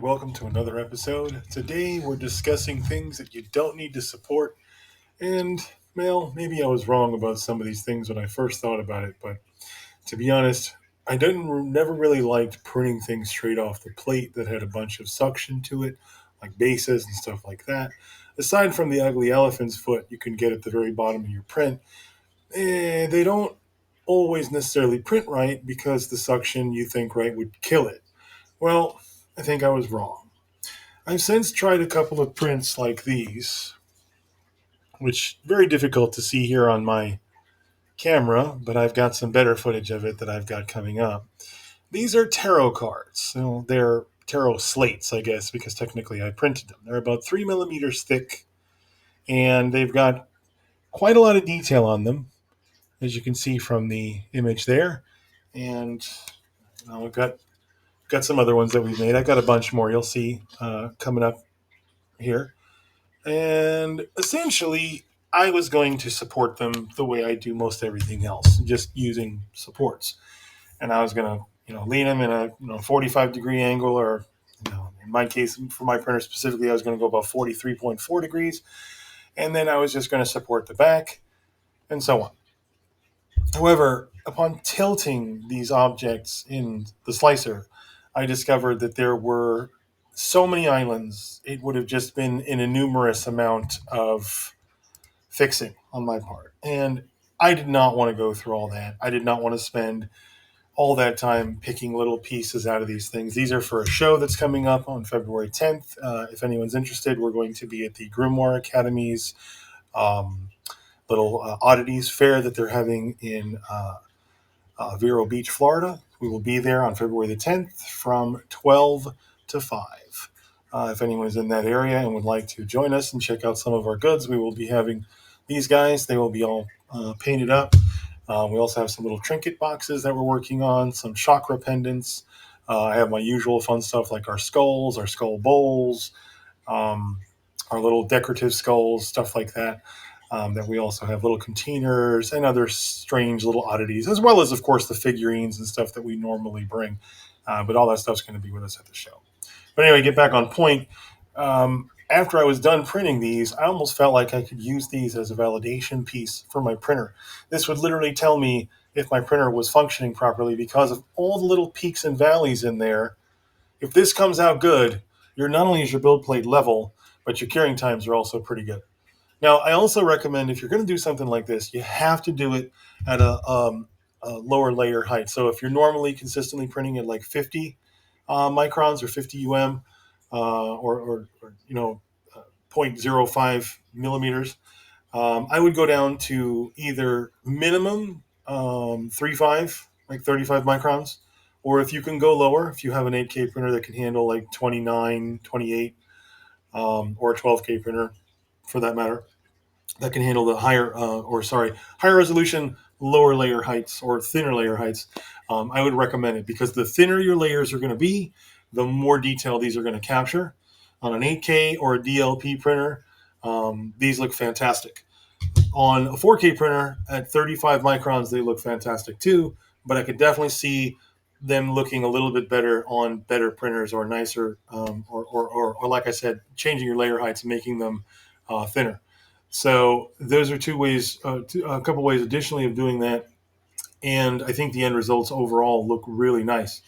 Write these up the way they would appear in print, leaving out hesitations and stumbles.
welcome to another episode. Today we're discussing things that you don't need to support. And, well, maybe I was wrong about some of these things when I first thought about it, but to be honest, I never really liked printing things straight off the plate that had a bunch of suction to it, like bases and stuff like that. Aside from the ugly elephant's foot you can get at the very bottom of your print, they don't always necessarily print right because the suction you think right would kill it. Well, I think I was wrong. I've since tried a couple of prints like these, which very difficult to see here on my camera, but I've got some better footage of it that I've got coming up. These are tarot cards. So they're tarot slates, I guess, because technically I printed them. They're about 3 millimeters thick, and they've got quite a lot of detail on them, as you can see from the image there. And we've got some other ones that we've made. I've got a bunch more you'll see coming up here. And essentially, I was going to support them the way I do most everything else, just using supports. And I was going to, lean them in a 45-degree angle, or in my case, for my printer specifically, I was going to go about 43.4 degrees, and then I was just going to support the back, and so on. However, upon tilting these objects in the slicer, I discovered that there were so many islands, it would have just been an enormous amount of fixing on my part. And I did not want to go through all that. I did not want to spend all that time picking little pieces out of these things. These are for a show that's coming up on February 10th. If anyone's interested, we're going to be at the Grimoire Academy's little oddities fair that they're having in Vero Beach, Florida. We will be there on February the 10th from 12 to 5. If anyone is in that area and would like to join us and check out some of our goods, we will be having these guys. They will be all painted up. We also have some little trinket boxes that we're working on, some chakra pendants. I have my usual fun stuff like our skulls, our skull bowls, our little decorative skulls, stuff like that. That we also have little containers and other strange little oddities, as well as, of course, the figurines and stuff that we normally bring. But all that stuff's going to be with us at the show. But anyway, get back on point. After I was done printing these, I almost felt like I could use these as a validation piece for my printer. This would literally tell me if my printer was functioning properly because of all the little peaks and valleys in there. If this comes out good, not only is your build plate level, but your curing times are also pretty good. Now, I also recommend if you're going to do something like this, you have to do it at a lower layer height. So if you're normally consistently printing at like 50 microns or 50 or 0.05 millimeters, I would go down to either minimum 3.5, like 35 microns, or if you can go lower, if you have an 8K printer that can handle like 29, 28, or a 12K printer for that matter, that can handle the higher resolution, lower layer heights or thinner layer heights, I would recommend it because the thinner your layers are going to be, the more detail these are going to capture. On an 8K or a DLP printer, these look fantastic. On a 4K printer at 35 microns, they look fantastic too, but I could definitely see them looking a little bit better on better printers or nicer, or like I said, changing your layer heights and making them thinner. So those are a couple ways additionally of doing that. And I think the end results overall look really nice.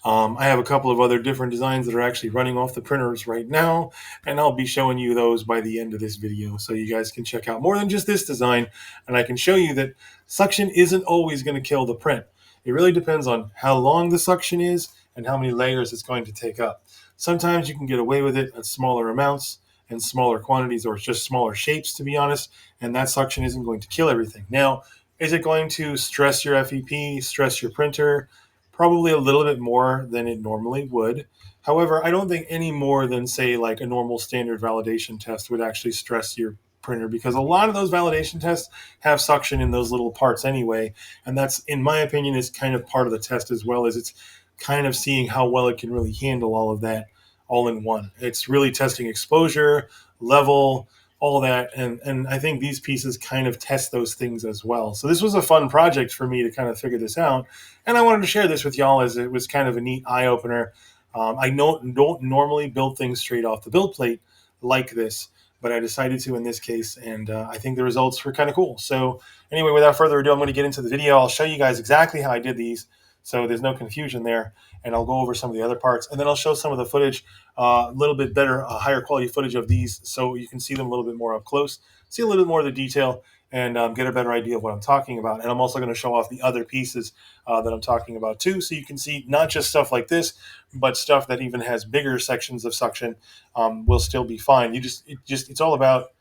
I have a couple of other different designs that are actually running off the printers right now, and I'll be showing you those by the end of this video so you guys can check out more than just this design, and I can show you that suction isn't always going to kill the print. It really depends on how long the suction is and how many layers it's going to take up. Sometimes you can get away with it at smaller amounts and smaller quantities, or just smaller shapes, to be honest, and that suction isn't going to kill everything. Now, is it going to stress your FEP, stress your printer? Probably a little bit more than it normally would. However, I don't think any more than, say, like a normal standard validation test would actually stress your printer, because a lot of those validation tests have suction in those little parts anyway, and that's, in my opinion, is kind of part of the test as well, as it's kind of seeing how well it can really handle all of that all in one. It's really testing exposure, level, all that, and I think these pieces kind of test those things as well. So this was a fun project for me to kind of figure this out, and I wanted to share this with y'all as it was kind of a neat eye-opener. I don't normally build things straight off the build plate like this, but I decided to in this case, and I think the results were kind of cool. So anyway, without further ado, I'm going to get into the video. I'll show you guys exactly how I did these, so there's no confusion there, and I'll go over some of the other parts, and then I'll show some of the footage, a little bit better, higher quality footage of these, so you can see them a little bit more up close, see a little bit more of the detail, and get a better idea of what I'm talking about. And I'm also going to show off the other pieces that I'm talking about too, so you can see not just stuff like this, but stuff that even has bigger sections of suction will still be fine. It's all about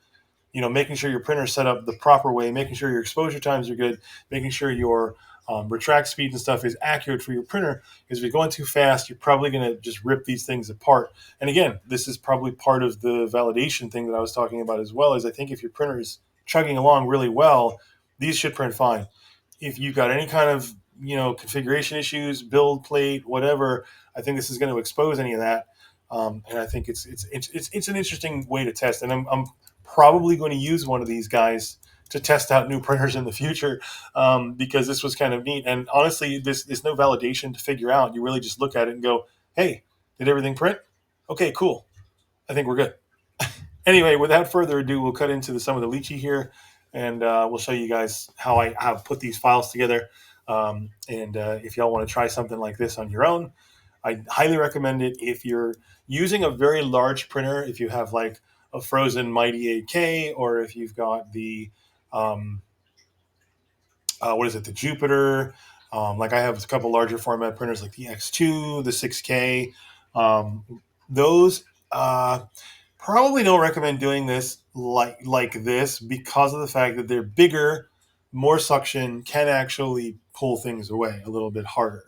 making sure your printer is set up the proper way, making sure your exposure times are good, making sure your retract speed and stuff is accurate for your printer. Because if you're going too fast, you're probably going to just rip these things apart. And again, this is probably part of the validation thing that I was talking about as well. Is I think if your printer is chugging along really well, these should print fine. If you've got any kind of configuration issues, build plate, whatever, I think this is going to expose any of that. And I think it's an interesting way to test. And I'm probably going to use one of these guys to test out new printers in the future, because this was kind of neat. And honestly, there's no validation to figure out. You really just look at it and go, hey, did everything print? Okay, cool. I think we're good. Anyway, without further ado, we'll cut into some of the Lychee here, and we'll show you guys how I have put these files together. And if y'all want to try something like this on your own, I highly recommend it. If you're using a very large printer, if you have like a frozen Mighty 8K, or if you've got the the Jupiter. Like I have a couple larger format printers like the X2, the 6K. Those probably don't recommend doing this like this, because of the fact that they're bigger, more suction, can actually pull things away a little bit harder.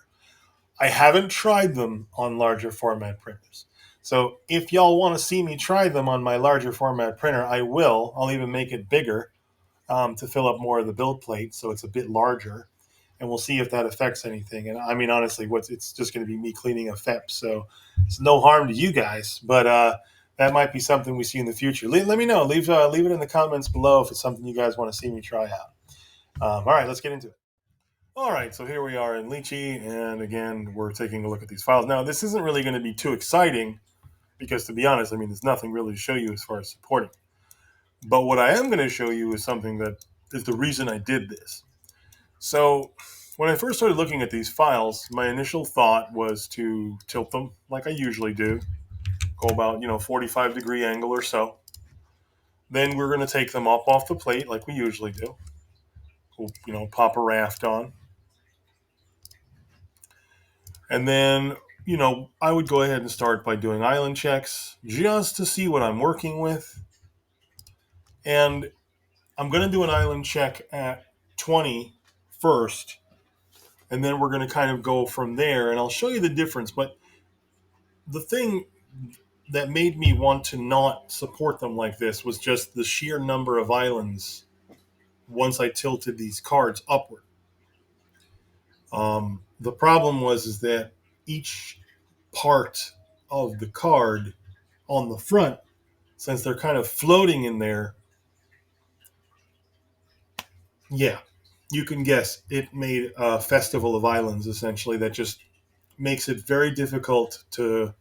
I haven't tried them on larger format printers. So if y'all want to see me try them on my larger format printer, I will. I'll even make it bigger to fill up more of the build plate, so it's a bit larger, and we'll see if that affects anything. And I mean, honestly, it's just going to be me cleaning a FEP, so it's no harm to you guys. But that might be something we see in the future. Let me know. Leave it in the comments below if it's something you guys want to see me try out. All right, let's get into it. All right, so here we are in Lychee, and again, we're taking a look at these files. Now, this isn't really going to be too exciting, because to be honest, I mean, there's nothing really to show you as far as supporting. But what I am going to show you is something that is the reason I did this. So when I first started looking at these files, my initial thought was to tilt them like I usually do, go about 45-degree angle or so. Then we're going to take them up off the plate like we usually do. We'll pop a raft on. And then I would go ahead and start by doing island checks just to see what I'm working with. And I'm going to do an island check at 20 first, and then we're going to kind of go from there, and I'll show you the difference. But the thing that made me want to not support them like this was just the sheer number of islands once I tilted these cards upward. The problem is that each part of the card on the front, since they're kind of floating in there, you can guess, it made a festival of islands, essentially, that just makes it very difficult to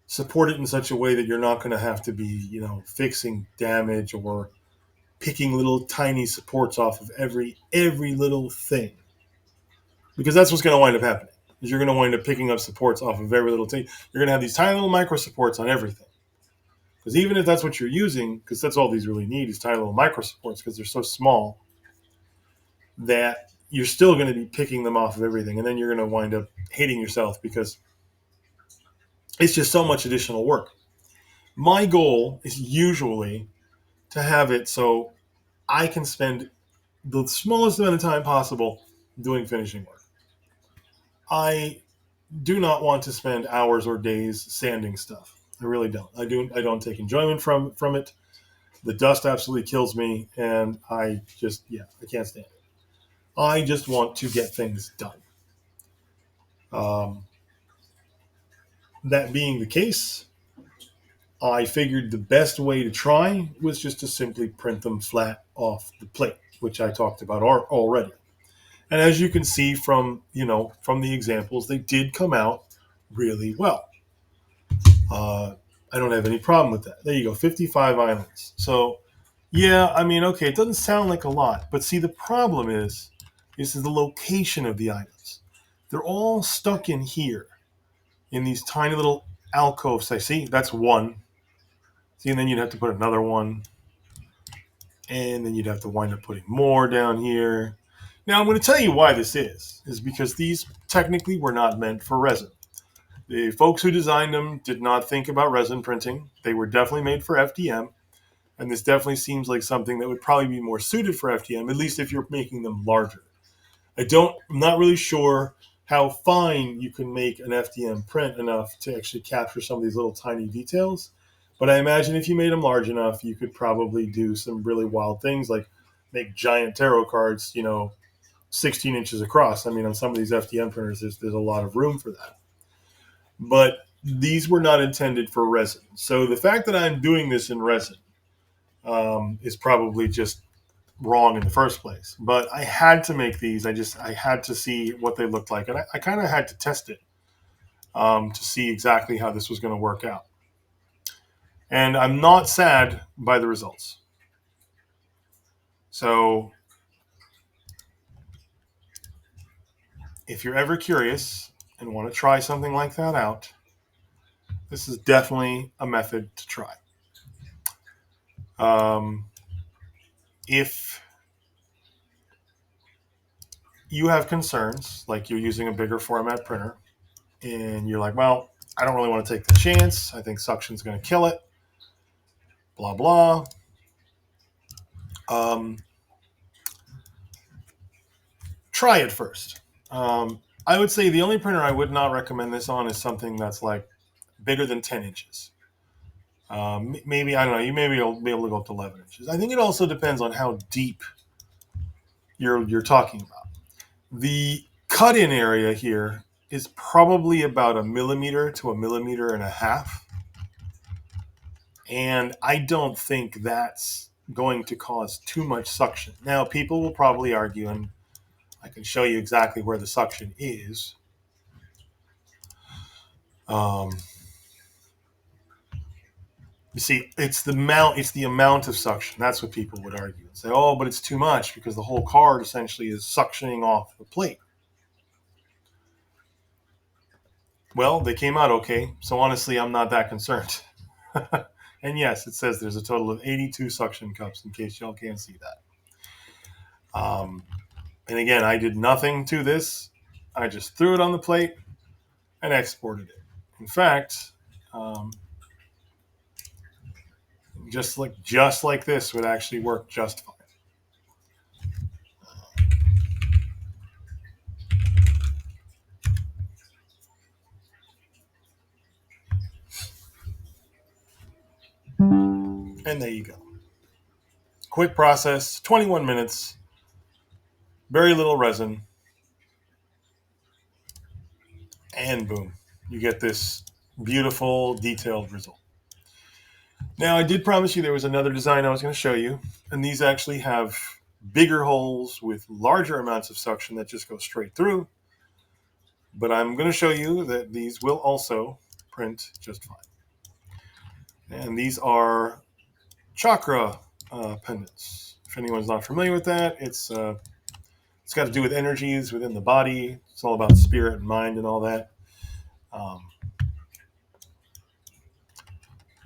support it in such a way that you're not going to have to be, fixing damage or picking little tiny supports off of every little thing. Because that's what's going to wind up happening. Is you're going to wind up picking up supports off of every little thing. You're going to have these tiny little micro supports on everything. Because even if that's what you're using, because that's all these really need is tiny little micro supports, because they're so small that you're still going to be picking them off of everything. And then you're going to wind up hating yourself because it's just so much additional work. My goal is usually to have it so I can spend the smallest amount of time possible doing finishing work. I do not want to spend hours or days sanding stuff. I really don't. I don't take enjoyment from it. The dust absolutely kills me, and I can't stand it. I just want to get things done. That being the case, I figured the best way to try was just to simply print them flat off the plate, which I talked about already. And as you can see from the examples, they did come out really well. I don't have any problem with that. There you go, 55 islands. So, yeah, I mean, okay, it doesn't sound like a lot, but see, the problem is the location of the islands. They're all stuck in here, in these tiny little alcoves. I see, that's one. See, and then you'd have to put another one, and then you'd have to wind up putting more down here. Now, I'm going to tell you why this is because these technically were not meant for resin. The folks who designed them did not think about resin printing. They were definitely made for FDM, and this definitely seems like something that would probably be more suited for FDM, at least if you're making them larger. I'm not really sure how fine you can make an FDM print enough to actually capture some of these little tiny details. But I imagine if you made them large enough, you could probably do some really wild things like make giant tarot cards, 16 inches across. I mean, on some of these FDM printers, there's a lot of room for that. But these were not intended for resin. So the fact that I'm doing this in resin is probably just wrong in the first place. But I had to make these. I had to see what they looked like, and I kind of had to test it to see exactly how this was going to work out. And I'm not sad by the results. So if you're ever curious and want to try something like that out, this is definitely a method to try. If you have concerns, like you're using a bigger format printer, and you're like, well, I don't really want to take the chance. I think suction's going to kill it. Blah, blah. Try it first. I would say the only printer I would not recommend this on is something that's like bigger than 10 inches. Maybe, I don't know, you maybe will be able to go up to 11 inches. I think it also depends on how deep you're talking about. The cut-in area here is probably about 1 millimeter to 1.5 millimeters. And I don't think that's going to cause too much suction. Now, people will probably argue, and I can show you exactly where the suction is. You see, it's the amount of suction. That's what people would argue and say, oh, but it's too much because the whole card essentially is suctioning off the plate. Well, they came out okay, so honestly, I'm not that concerned. And yes, it says there's a total of 82 suction cups, in case y'all can't see that. And again, I did nothing to this. I just threw it on the plate and exported it. In fact, just like this would actually work just fine. And there you go. Quick process, 21 minutes, very little resin, and boom, you get this beautiful, detailed result. Now, I did promise you there was another design I was going to show you, and these actually have bigger holes with larger amounts of suction that just go straight through. But I'm going to show you that these will also print just fine. And these are chakra pendants. If anyone's not familiar with that, it's got to do with energies within the body. It's all about spirit and mind and all that.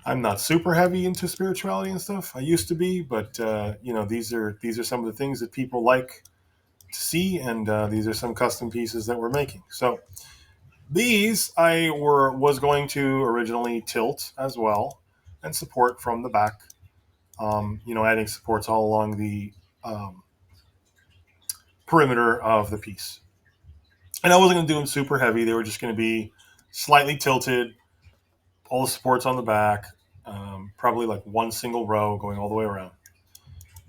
I'm not super heavy into spirituality and stuff. I used to be, but these are some of the things that people like to see, and these are some custom pieces that we're making. So these I was going to originally tilt as well and support from the back. Adding supports all along the perimeter of the piece. And I wasn't going to do them super heavy. They were just going to be slightly tilted, all the supports on the back, probably like one single row going all the way around.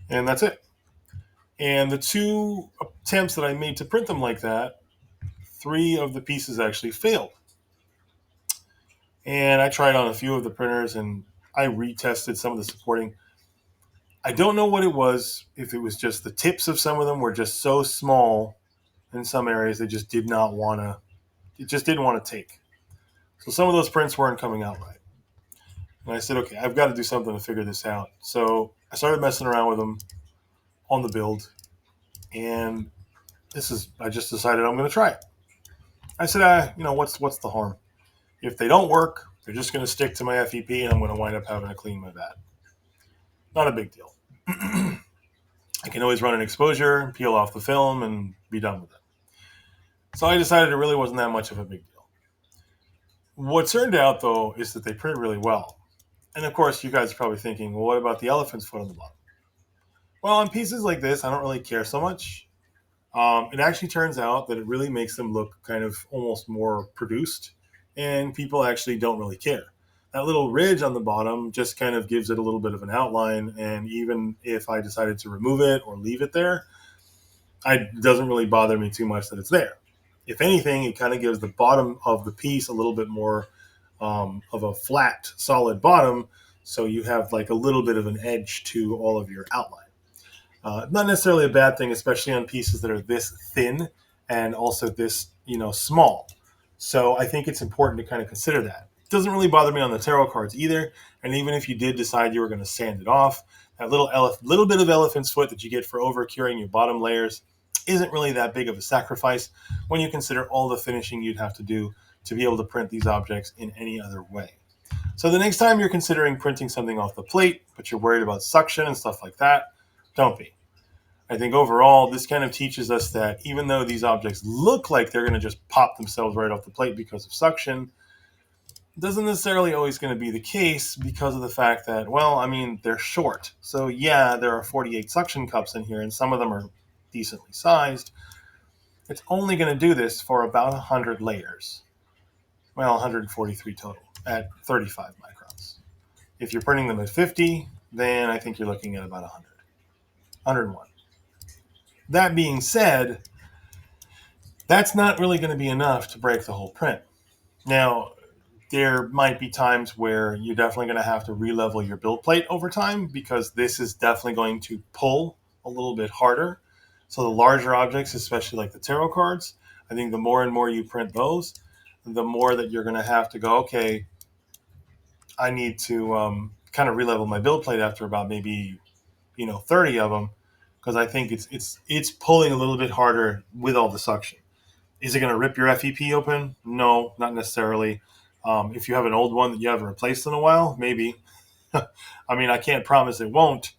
And that's it. And the two attempts that I made to print them like that, 3 of the pieces actually failed. And I tried on a few of the printers and I retested some of the supporting. I don't know what it was, if it was just the tips of some of them were just so small in some areas they just didn't want to take. So some of those prints weren't coming out right. And I said, okay, I've got to do something to figure this out. So I started messing around with them on the build, and I just decided I'm going to try it. I said, what's the harm? If they don't work, they're just going to stick to my FEP, and I'm going to wind up having to clean my vat. Not a big deal. I can always run an exposure, peel off the film, and be done with it. So I decided it really wasn't that much of a big deal. What turned out, though, is that they print really well. And of course, you guys are probably thinking, well, what about the elephant's foot on the bottom? Well, on pieces like this, I don't really care so much. It actually turns out that it really makes them look kind of almost more produced, and people actually don't really care. That little ridge on the bottom just kind of gives it a little bit of an outline, and even if I decided to remove it or leave it there, it doesn't really bother me too much that it's there. If anything, it kind of gives the bottom of the piece a little bit more of a flat, solid bottom, so you have like a little bit of an edge to all of your outline. Not necessarily a bad thing, especially on pieces that are this thin and also this, small. So I think it's important to kind of consider that. It doesn't really bother me on the tarot cards either. And even if you did decide you were going to sand it off, that little bit of elephant's foot that you get for over curing your bottom layers isn't really that big of a sacrifice when you consider all the finishing you'd have to do to be able to print these objects in any other way. So the next time you're considering printing something off the plate, but you're worried about suction and stuff like that, don't be. I think overall, this kind of teaches us that even though these objects look like they're going to just pop themselves right off the plate because of suction, it doesn't necessarily always going to be the case because of the fact that, they're short. So yeah, there are 48 suction cups in here, and some of them are decently sized. It's only going to do this for about 100 layers. Well, 143 total at 35 microns. If you're printing them at 50, then I think you're looking at about 100. 101. That being said, that's not really going to be enough to break the whole print. Now, there might be times where you're definitely going to have to re-level your build plate over time because this is definitely going to pull a little bit harder. So the larger objects, especially like the tarot cards, I think the more and more you print those, the more that you're going to have to go, okay, I need to kind of re-level my build plate after about maybe 30 of them, because I think it's pulling a little bit harder with all the suction. Is it going to rip your FEP open? No, not necessarily. If you have an old one that you haven't replaced in a while, maybe. I can't promise it won't,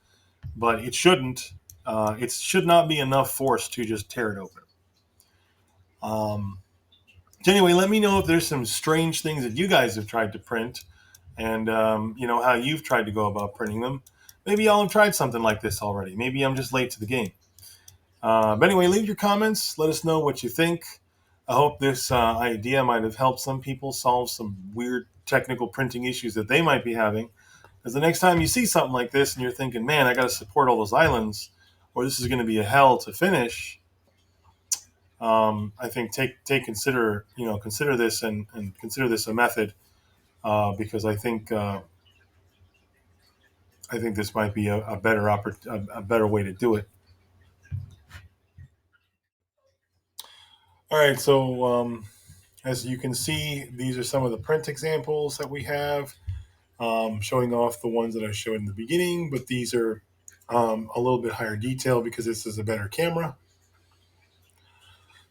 but it shouldn't. It should not be enough force to just tear it open. So anyway, let me know if there's some strange things that you guys have tried to print, and how you've tried to go about printing them. Maybe y'all have tried something like this already. Maybe I'm just late to the game. But anyway, leave your comments. Let us know what you think. I hope this idea might have helped some people solve some weird technical printing issues that they might be having. Because the next time you see something like this and you're thinking, man, I got to support all those islands, or this is going to be a hell to finish, I think consider this and consider this a method, because I think this might be a better way to do it. All right, so as you can see, these are some of the print examples that we have, showing off the ones that I showed in the beginning, but these are a little bit higher detail because this is a better camera.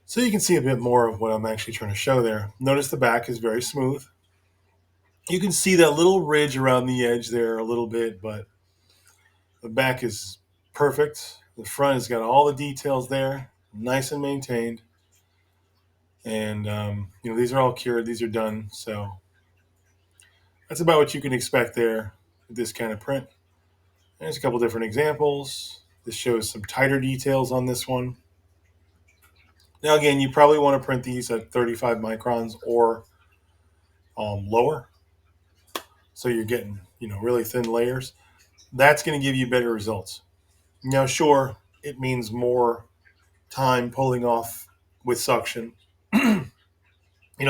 So you can see a bit more of what I'm actually trying to show there. Notice the back is very smooth. You can see that little ridge around the edge there a little bit, but the back is perfect. The front has got all the details there, nice and maintained. And, these are all cured. These are done. So that's about what you can expect there with this kind of print. There's a couple different examples. This shows some tighter details on this one. Now, again, you probably want to print these at 35 microns or lower. So you're getting, really thin layers. That's going to give you better results. Now, sure, it means more time pulling off with suction.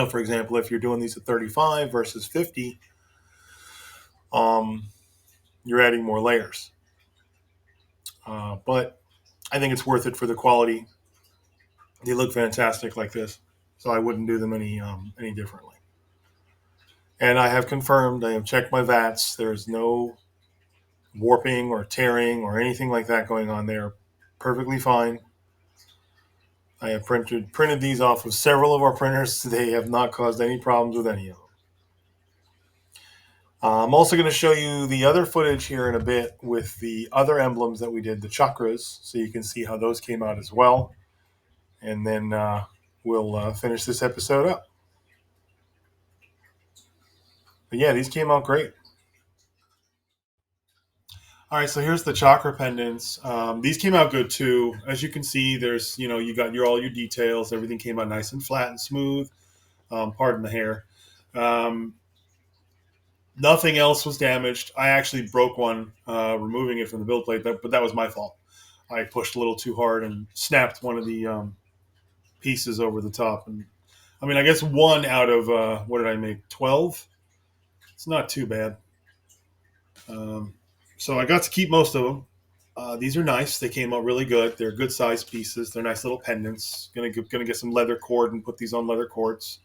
For example, if you're doing these at 35 versus 50, you're adding more layers. But I think it's worth it for the quality. They look fantastic like this, so I wouldn't do them any differently. And I have confirmed, I have checked my VATs. There's no warping or tearing or anything like that going on there. Perfectly fine. I have printed these off of several of our printers. They have not caused any problems with any of them. I'm also going to show you the other footage here in a bit with the other emblems that we did, the chakras, so you can see how those came out as well. And then we'll finish this episode up. But yeah, these came out great. All right, so here's the chakra pendants. These came out good too. As you can see, there's you got all your details. Everything came out nice and flat and smooth. Pardon the hair. Um, Nothing else was damaged. I actually broke one removing it from the build plate, but that was my fault. I pushed a little too hard and snapped one of the pieces over the top. And I mean, I guess one out of what did I make? 12. It's not too bad. So I got to keep most of them. These are nice. They came out really good. They're good size pieces. They're nice little pendants. Gonna get some leather cord and put these on leather cords.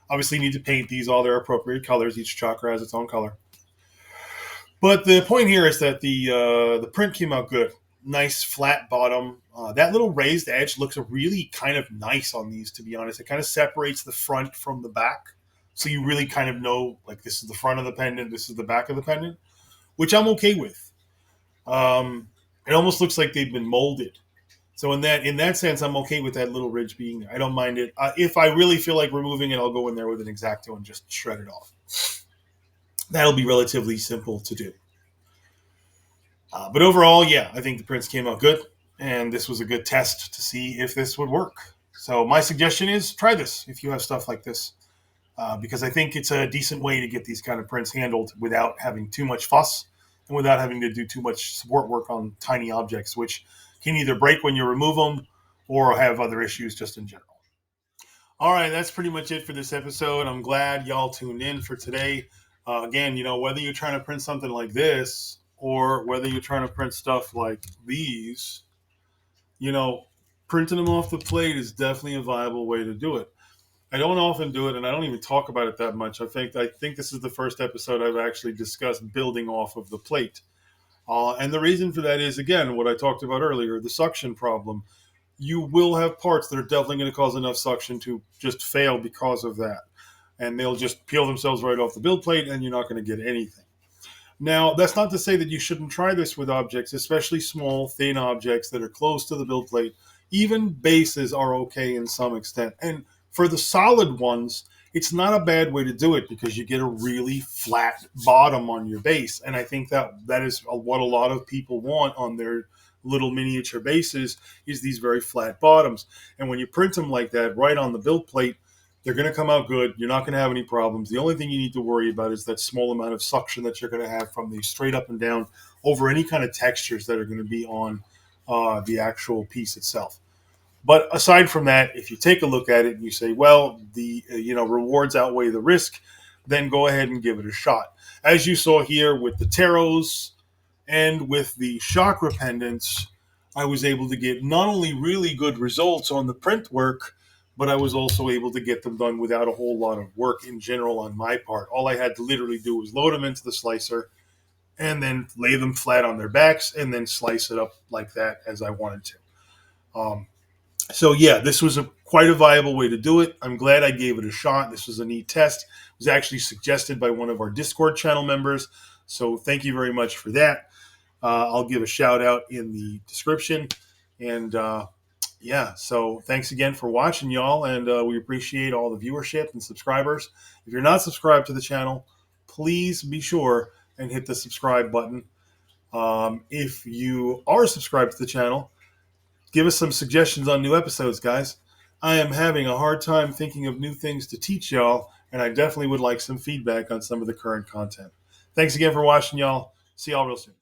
Obviously, you need to paint these all their appropriate colors. Each chakra has its own color. But the point here is that the print came out good. Nice flat bottom. That little raised edge looks really kind of nice on these, to be honest. It kind of separates the front from the back. So you really kind of know, like, this is the front of the pendant, this is the back of the pendant, which I'm okay with. It almost looks like they've been molded. So in that sense, I'm okay with that little ridge being there. I don't mind it. If I really feel like removing it, I'll go in there with an X-Acto and just shred it off. That'll be relatively simple to do. But overall, yeah, I think the prints came out good, and this was a good test to see if this would work. So my suggestion is try this if you have stuff like this, because I think it's a decent way to get these kind of prints handled without having too much fuss and without having to do too much support work on tiny objects, which can either break when you remove them or have other issues just in general. All right, that's pretty much it for this episode. I'm glad y'all tuned in for today. Again, whether you're trying to print something like this or whether you're trying to print stuff like these, printing them off the plate is definitely a viable way to do it. I don't often do it, and I don't even talk about it that much. I think this is the first episode I've actually discussed building off of the plate. And the reason for that is, again, what I talked about earlier, the suction problem. You will have parts that are definitely going to cause enough suction to just fail because of that. And they'll just peel themselves right off the build plate, and you're not going to get anything. Now, that's not to say that you shouldn't try this with objects, especially small, thin objects that are close to the build plate. Even bases are okay in some extent. And for the solid ones, it's not a bad way to do it because you get a really flat bottom on your base. And I think that is what a lot of people want on their little miniature bases, is these very flat bottoms. And when you print them like that right on the build plate, they're going to come out good. You're not going to have any problems. The only thing you need to worry about is that small amount of suction that you're going to have from the straight up and down over any kind of textures that are going to be on the actual piece itself. But aside from that, if you take a look at it and you say, well, the rewards outweigh the risk, then go ahead and give it a shot. As you saw here with the tarots and with the chakra pendants, I was able to get not only really good results on the print work, but I was also able to get them done without a whole lot of work in general on my part. All I had to literally do was load them into the slicer and then lay them flat on their backs and then slice it up like that as I wanted to. So yeah, this was quite a viable way to do it. I'm glad I gave it a shot. This was a neat test. It was actually suggested by one of our Discord channel members. So thank you very much for that. I'll give a shout out in the description. And so thanks again for watching, y'all. And we appreciate all the viewership and subscribers. If you're not subscribed to the channel, please be sure and hit the subscribe button. If you are subscribed to the channel, give us some suggestions on new episodes, guys. I am having a hard time thinking of new things to teach y'all, and I definitely would like some feedback on some of the current content. Thanks again for watching, y'all. See y'all real soon.